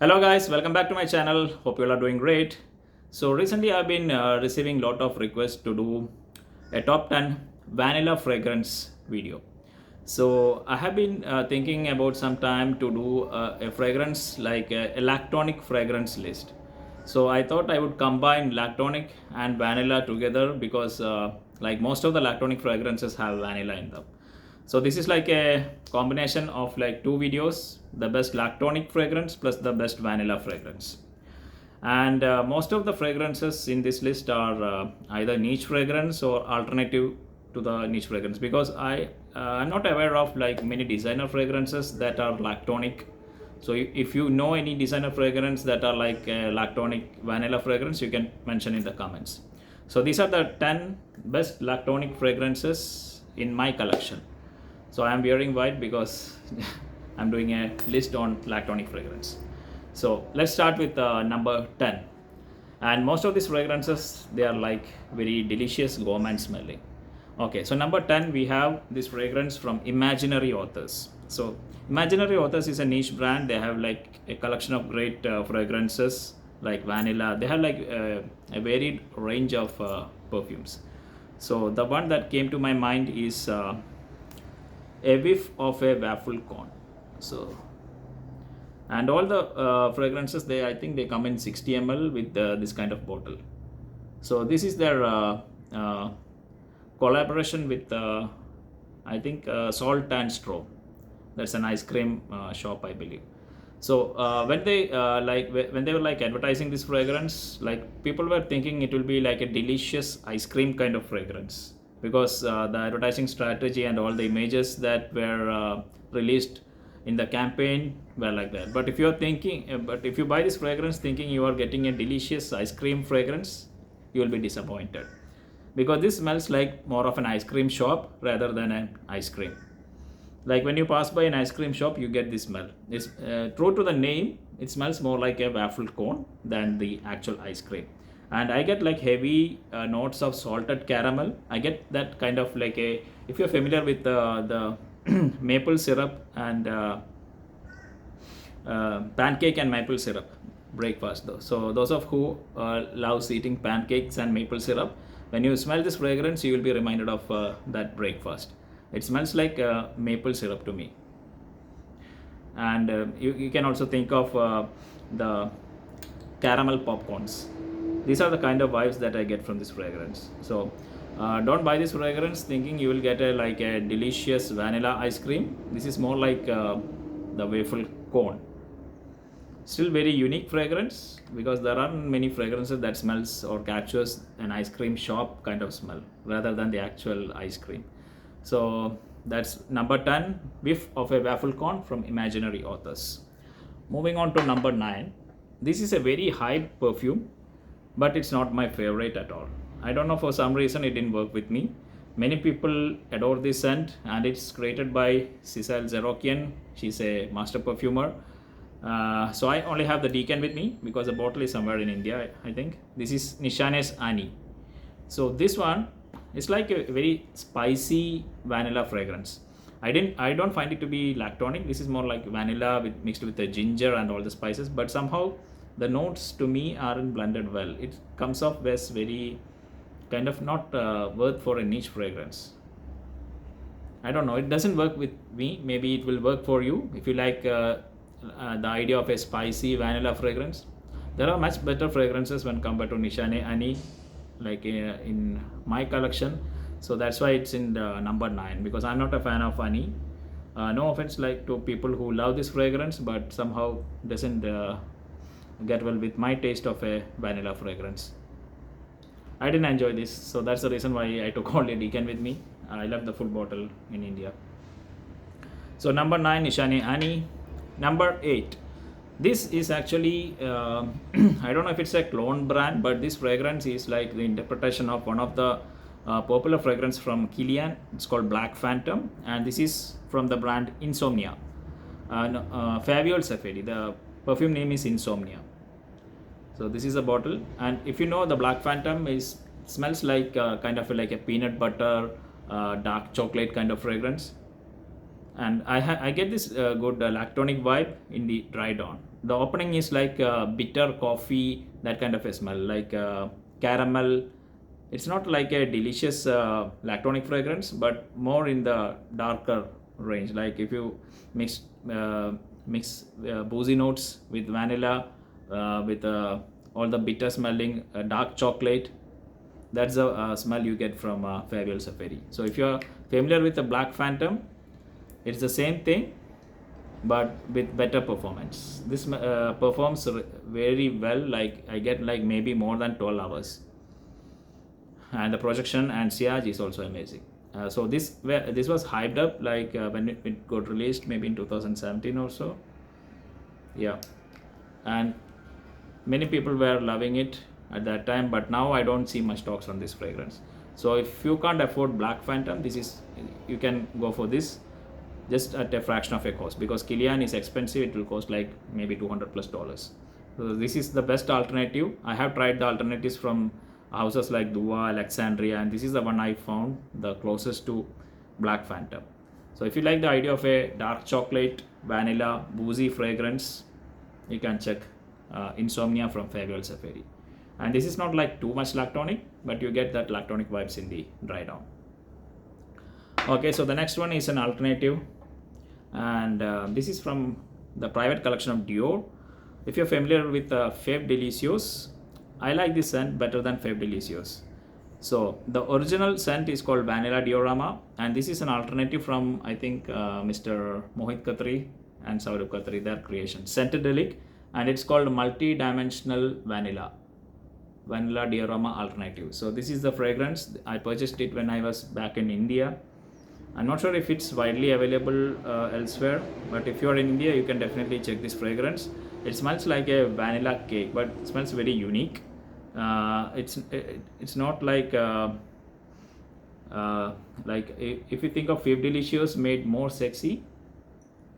Hello guys, welcome back to my channel. Hope you all are doing great. So recently I've been receiving lot of requests to do a top 10 vanilla fragrance video. So I have been thinking about some time to do a fragrance like a lactonic fragrance list. So I thought I would combine lactonic and vanilla together because like most of the lactonic fragrances have vanilla in them. So this is like a combination of like two videos, the best lactonic fragrance plus the best vanilla fragrance. And most of the fragrances in this list are either niche fragrance or alternative to the niche fragrance, because I'm not aware of like many designer fragrances that are lactonic. So if you know any designer fragrance that are like lactonic vanilla fragrance, you can mention in the comments. So these are the 10 best lactonic fragrances in my collection. So I am wearing white because I'm doing a list on lactonic fragrance. So let's start with number 10. And most of these fragrances, they are like very delicious, gourmand smelling. Okay, so number 10, we have this fragrance from Imaginary Authors. So Imaginary Authors is a niche brand. They have like a collection of great fragrances like vanilla. They have like a varied range of perfumes. So the one that came to my mind is a whiff of a waffle cone. So, and all the fragrances, I think they come in 60 ml with this kind of bottle. So this is their collaboration with I think Salt and Straw. That's an ice cream shop, I believe. So when they were like advertising this fragrance, like people were thinking it will be like a delicious ice cream kind of fragrance, because the advertising strategy and all the images that were released in the campaign were like that. But if you are thinking, but if you buy this fragrance thinking you are getting a delicious ice cream fragrance, you will be disappointed, because this smells like more of an ice cream shop rather than an ice cream. Like when you pass by an ice cream shop, you get this smell. It's true to the name, it smells more like a waffle cone than the actual ice cream. And I get like heavy notes of salted caramel. I get that kind of like a, if you're familiar with the maple syrup and pancake and maple syrup breakfast though. So those of who loves eating pancakes and maple syrup, when you smell this fragrance, you will be reminded of that breakfast. It smells like maple syrup to me. And you can also think of the caramel popcorns. These are the kind of vibes that I get from this fragrance. So don't buy this fragrance thinking you will get like a delicious vanilla ice cream. This is more like the waffle cone. Still very unique fragrance, because there aren't many fragrances that smells or captures an ice cream shop kind of smell rather than the actual ice cream. So that's number 10, whiff of a waffle cone from Imaginary Authors. Moving on to number 9. This is a very hyped perfume, but it's not my favorite at all. I don't know, for some reason it didn't work with me. Many people adore this scent, and it's created by Cecile Zerokian. She's a master perfumer. So I only have the decan with me because the bottle is somewhere in India, I think. This is Nishane Ani. So this one is like a very spicy vanilla fragrance. I don't find it to be lactonic. This is more like vanilla mixed with the ginger and all the spices, but somehow the notes to me aren't blended well. It comes off as very kind of not worth for a niche fragrance. I don't know, it doesn't work with me. Maybe it will work for you if you like the idea of a spicy vanilla fragrance. There are much better fragrances when compared to Nishane Ani, like in my collection. So that's why it's in the number 9, because I'm not a fan of Ani. No offense like to people who love this fragrance, but somehow doesn't get well with my taste of a vanilla fragrance. I didn't enjoy this, so that's the reason why I took only decan with me. I left the full bottle in India. So number 9, Nishan Ani. Number 8. This is actually I don't know if it's a clone brand, but this fragrance is like the interpretation of one of the popular fragrance from Kilian. It's called Black Phantom, and this is from the brand Insomnia. Faviol Saferi. The perfume name is Insomnia. So this is a bottle, and if you know, the Black Phantom smells like kind of like a peanut butter, dark chocolate kind of fragrance. and I get this good lactonic vibe in the dry down. The opening is like bitter coffee, that kind of a smell, like caramel. It's not like a delicious lactonic fragrance, but more in the darker range. Like if you mix boozy notes with vanilla, with all the bitter smelling dark chocolate, that's the smell you get from Faviol Saferi. So if you're familiar with the Black Phantom, it's the same thing but with better performance. This performs very well, like I get like maybe more than 12 hours, and the projection and sillage is also amazing. So this was hyped up like when it got released maybe in 2017 or so. Yeah, and many people were loving it at that time, but now I don't see much talks on this fragrance. So if you can't afford Black Phantom, this is, you can go for this just at a fraction of a cost, because Kilian is expensive. It will cost like maybe $200+. So this is the best alternative. I have tried the alternatives from houses like Dua, Alexandria, and this is the one I found the closest to Black Phantom. So if you like the idea of a dark chocolate, vanilla, boozy fragrance, you can check Insomnia from Faviol Saferi. And this is not like too much lactonic, but you get that lactonic vibes in the dry down. Okay, so the next one is an alternative, and this is from the private collection of Dior. If you're familiar with Fave Delicious, I like this scent better than Fave Delicious. So the original scent is called Vanilla Diorama, and this is an alternative from, I think, Mr. Mohit Khatri and Saurabh Khatri, their creation, Scentedelic, and it's called Multi-Dimensional Vanilla Diorama Alternative. So this is the fragrance. I purchased it when I was back in India. I'm not sure if it's widely available elsewhere, but if you're in India, you can definitely check this fragrance. It smells like a vanilla cake, but it smells very unique. It's not like if you think of Fave Delicious made more sexy,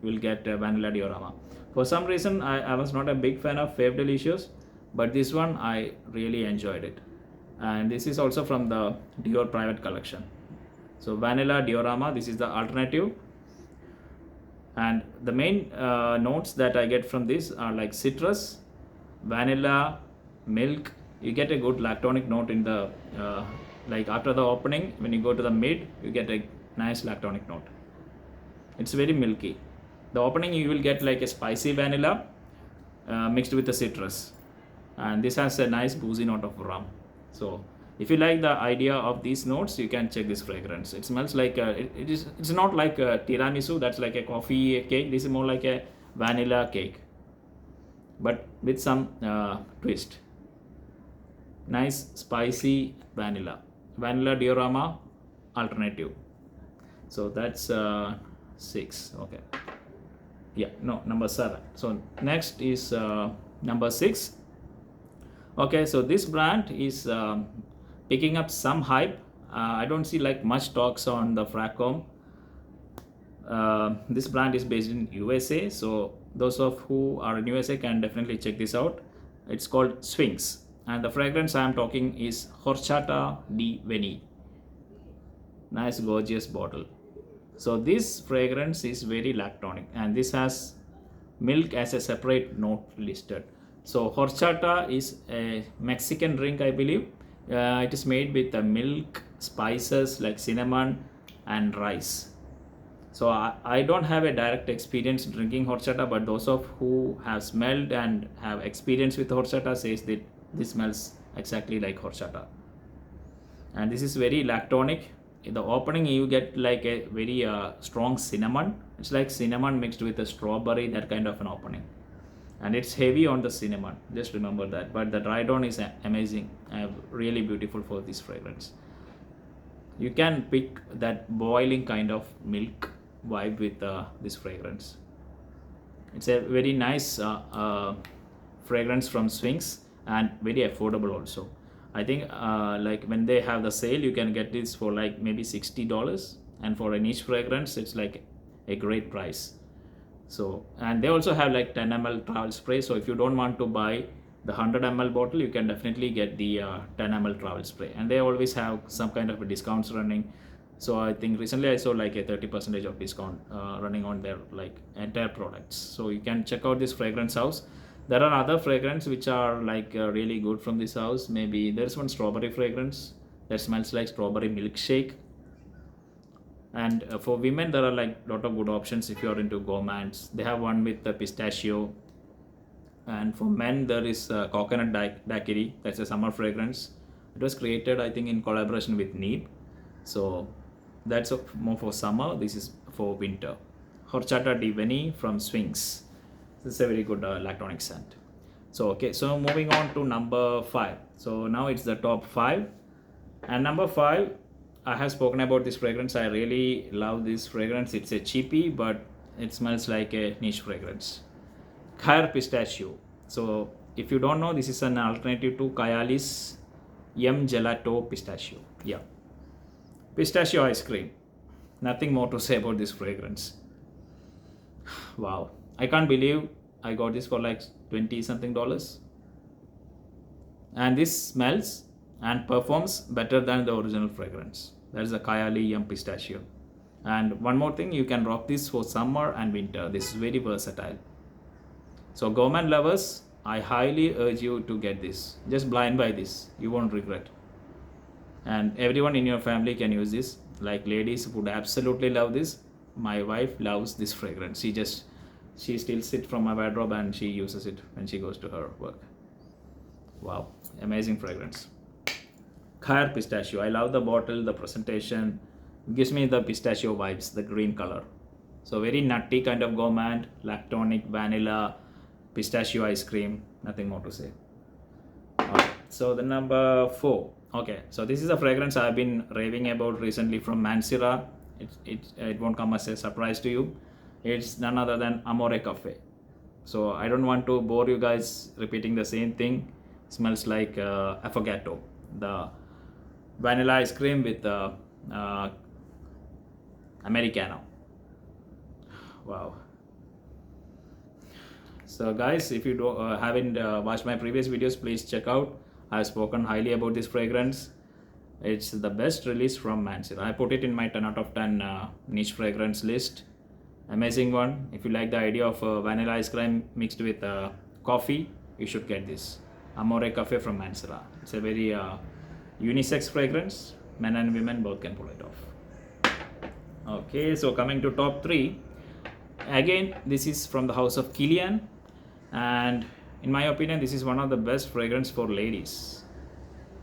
you will get Vanilla Diorama. For some reason, I was not a big fan of Fave Delicious, but this one I really enjoyed it. And this is also from the Dior private collection. So Vanilla Diorama, this is the alternative. And the main notes that I get from this are like citrus, vanilla, milk. You get a good lactonic note in the like after the opening. When you go to the mid, you get a nice lactonic note. It's very milky. The opening, you will get like a spicy vanilla mixed with the citrus, and this has a nice boozy note of rum. So if you like the idea of these notes, you can check this fragrance. It smells like it's not like a tiramisu, that's like a coffee cake. This is more like a vanilla cake, but with some twist. Nice spicy vanilla Diorama alternative. So that's 6. Okay, yeah, no, number 7. So next is number 6. Okay, so this brand is picking up some hype. I don't see like much talks on the Fracom. This brand is based in USA, so those of who are in USA can definitely check this out. It's called Sphinx, and the fragrance I am talking is Horchata de Vanille. Nice gorgeous bottle. So this fragrance is very lactonic, and this has milk as a separate note listed. So horchata is a Mexican drink, I believe. It is made with milk, spices like cinnamon and rice. So I don't have a direct experience drinking horchata, but those of who have smelled and have experience with horchata says that this smells exactly like horchata. And this is very lactonic. In the opening, you get like a very strong cinnamon. It's like cinnamon mixed with a strawberry, that kind of an opening. And it's heavy on the cinnamon, just remember that. But the dry down is amazing, really beautiful for this fragrance. You can pick that boiling kind of milk vibe with this fragrance. It's a very nice fragrance from Sphinx, and very affordable also. I think like when they have the sale, you can get this for like maybe $60, and for a niche fragrance, it's like a great price. So, and they also have like 10 ml travel spray. So if you don't want to buy the 100 ml bottle, you can definitely get the 10 ml travel spray, and they always have some kind of a discounts running. So I think recently I saw like a 30% of discount running on their like entire products. So you can check out this fragrance house. There are other fragrance which are like really good from this house. Maybe there's one strawberry fragrance that smells like strawberry milkshake. And for women there are like lot of good options if you are into gourmands. They have one with the pistachio. And for men there is coconut daiquiri. That's a summer fragrance. It was created I think in collaboration with Neeb. So that's more for summer. This is for winter. Horchata di Vanille from Sphinx. This is a very good lactonic scent. So okay, so moving on to number 5. So now it's the top 5. And number 5, I have spoken about this fragrance. I really love this fragrance. It's a cheapie, but it smells like a niche fragrance. Khair Pistachio. So if you don't know, this is an alternative to Kayali's Yum Gelato Pistachio. Yeah. Pistachio ice cream. Nothing more to say about this fragrance. Wow. I can't believe I got this for like 20 something dollars. And this smells and performs better than the original fragrance. That is the Kayali Yum Pistachio. And one more thing, you can rock this for summer and winter. This is very versatile. So gourmand lovers, I highly urge you to get this. Just blind buy this. You won't regret. And everyone in your family can use this. Like ladies would absolutely love this. My wife loves this fragrance. She steals it from my wardrobe and she uses it when she goes to her work. Wow, amazing fragrance. Khair Pistachio. I love the bottle, the presentation. It gives me the pistachio vibes, the green color. So very nutty kind of gourmand, lactonic, vanilla, pistachio ice cream. Nothing more to say. Okay, so the number 4. Okay, so this is a fragrance I've been raving about recently from Mancera. It won't come as a surprise to you. It's none other than Amore Cafe. So I don't want to bore you guys repeating the same thing. It smells like affogato, the vanilla ice cream with Americano. Wow. So guys, if you haven't watched my previous videos, please check out. I've spoken highly about this fragrance. It's the best release from Mancera. I put it in my 10 out of 10 niche fragrance list. Amazing one. If you like the idea of vanilla ice cream mixed with coffee, you should get this. Amore Cafe from Mancera. It's a very unisex fragrance. Men and women both can pull it off. Okay, so coming to top 3. Again, this is from the house of Kilian. And in my opinion, this is one of the best fragrance for ladies.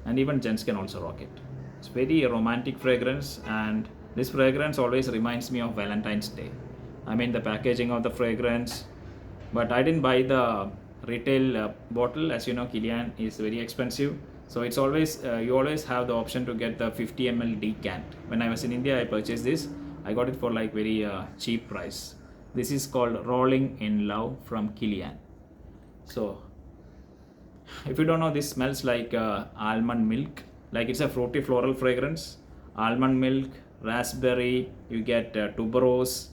And even gents can also rock it. It's very romantic fragrance, and this fragrance always reminds me of Valentine's Day. I mean the packaging of the fragrance, but I didn't buy the retail bottle. As you know, Kilian is very expensive, so it's always you always have the option to get the 50 ml decant. When I was in India, I purchased this. I got it for like very cheap price. This is called Rolling in Love from Kilian. So if you don't know, this smells like almond milk. Like it's a fruity floral fragrance. Almond milk, raspberry, you get tuberose.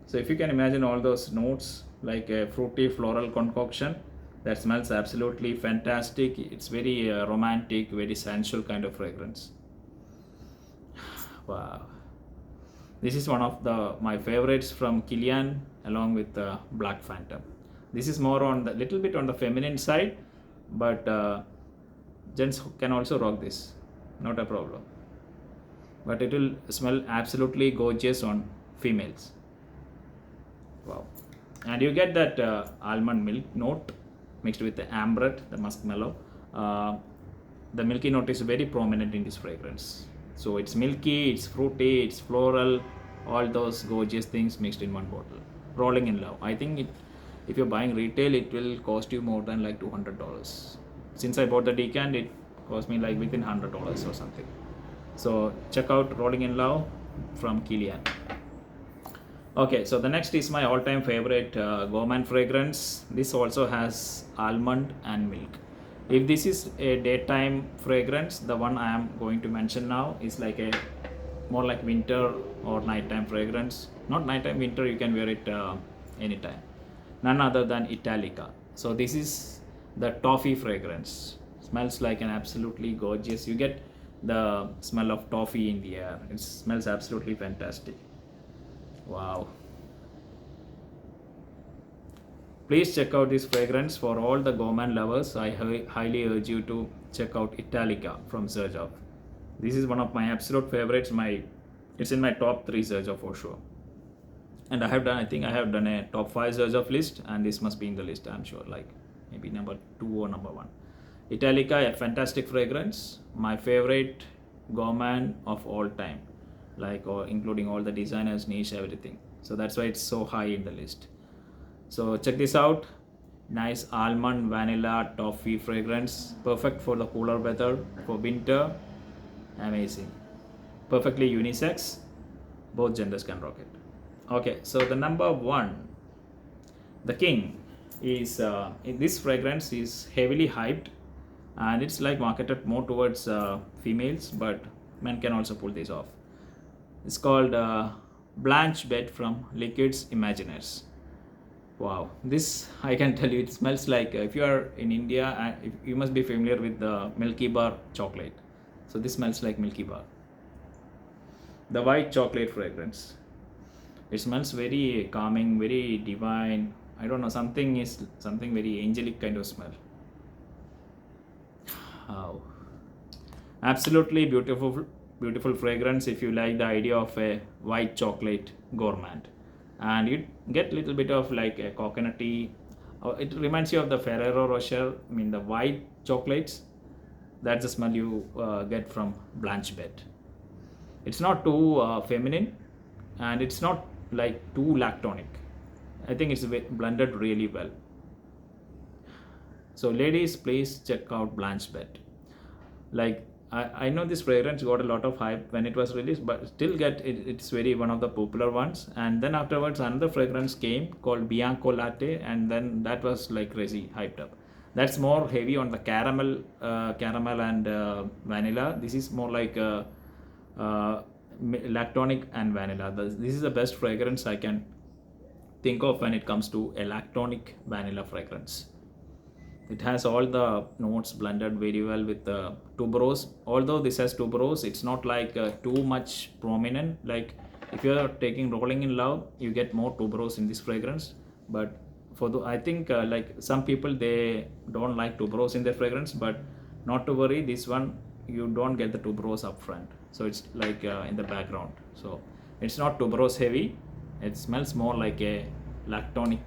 So if you can imagine all those notes, like a fruity floral concoction, that smells absolutely fantastic. It's very romantic, very sensual kind of fragrance. Wow. This is one of my favorites from Kilian, along with the Black Phantom. This is more on the little bit on the feminine side, but gents can also rock this, not a problem. But it will smell absolutely gorgeous on females. Wow. And you get that almond milk note mixed with the ambrette, the muskmellow. The milky note is very prominent in this fragrance. So it's milky, it's fruity, it's floral, all those gorgeous things mixed in one bottle. Rolling in Love. I think if you're buying retail, it will cost you more than like $200. Since I bought the decant, it cost me like within $100 or something. So check out Rolling in Love from Kilian. Okay, so the next is my all-time favorite gourmand fragrance. This also has almond and milk. If this is a daytime fragrance, the one I am going to mention now is like a more like winter or nighttime fragrance. Not nighttime, winter, you can wear it anytime. None other than Italica. So this is the toffee fragrance. Smells like an absolutely gorgeous. You get the smell of toffee in the air. It smells absolutely fantastic. Wow. Please check out this fragrance. For all the gourmand lovers, I highly urge you to check out Italica from Xerjoff. This is one of my absolute favorites. It's in my top 3 Xerjoff for sure. And I think I have done a top 5 Xerjoff list, and this must be in the list, I'm sure, like maybe number 2 or number 1. Italica, a fantastic fragrance, my favorite gourmand of all time, like or including all the designers, niche, everything. So that's why it's so high in the list. So check this out. Nice almond vanilla toffee fragrance, perfect for the cooler weather, for winter. Amazing, perfectly unisex, both genders can rock it. Okay, so the number 1, the king, is this fragrance is heavily hyped, and it's like marketed more towards females, but men can also pull this off. It's called Blanche bed from Liquides Imaginaires. Wow, this I can tell you, it smells like if you are in India, you must be familiar with the Milky Bar chocolate. So this smells like Milky Bar. The white chocolate fragrance. It smells very calming, very divine. I don't know, something very angelic kind of smell. Wow. Absolutely beautiful fragrance if you like the idea of a white chocolate gourmand. And you get a little bit of like a coconutty. It reminds you of the Ferrero Rocher. I mean, the white chocolates. That's the smell you get from Blanche bed. It's not too feminine, and it's not like too lactonic. I think it's blended really well. So ladies, please check out Blanche bed. Like I know this fragrance got a lot of hype when it was released, but still it's very one of the popular ones. And then afterwards another fragrance came called Bianco Latte, and then that was like crazy hyped up. That's more heavy on the caramel and vanilla. This is more like lactonic and vanilla. This is the best fragrance I can think of when it comes to a lactonic vanilla fragrance. It has all the notes blended very well with the tuberose. Although this has tuberose, it's not like too much prominent. Like if you are taking Rolling in Love, you get more tuberose in this fragrance. But I think like some people, they don't like tuberose in their fragrance, but not to worry, this one you don't get the tuberose up front. So it's like in the background. So it's not tuberose heavy. It smells more like a lactonic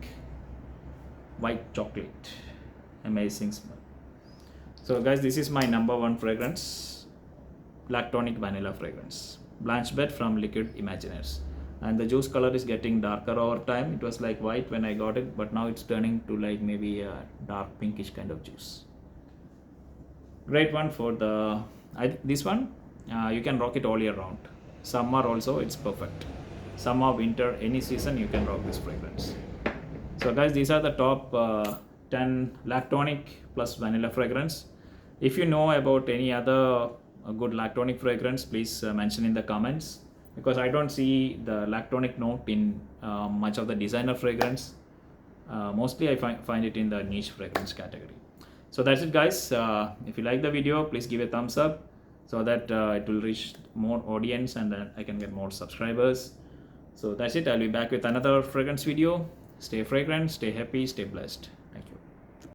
white chocolate. Amazing smell. So guys, this is my number 1 fragrance, lactonic vanilla fragrance, Blanche bed from Liquides Imaginaires. And the juice color is getting darker over time. It was like white when I got it, but now it's turning to like maybe a dark pinkish kind of juice. Great one for this one. You can rock it all year round. Summer also, it's perfect. Summer, winter, any season you can rock this fragrance. So guys, these are the top 10 lactonic plus vanilla fragrance. If you know about any other good lactonic fragrance, please mention in the comments, because I don't see the lactonic note in much of the designer fragrance. Mostly I find it in the niche fragrance category. So that's it guys. If you like the video, please give a thumbs up so that it will reach more audience, and then I can get more subscribers. So that's it. I'll be back with another fragrance video. Stay fragrant, stay happy, stay blessed.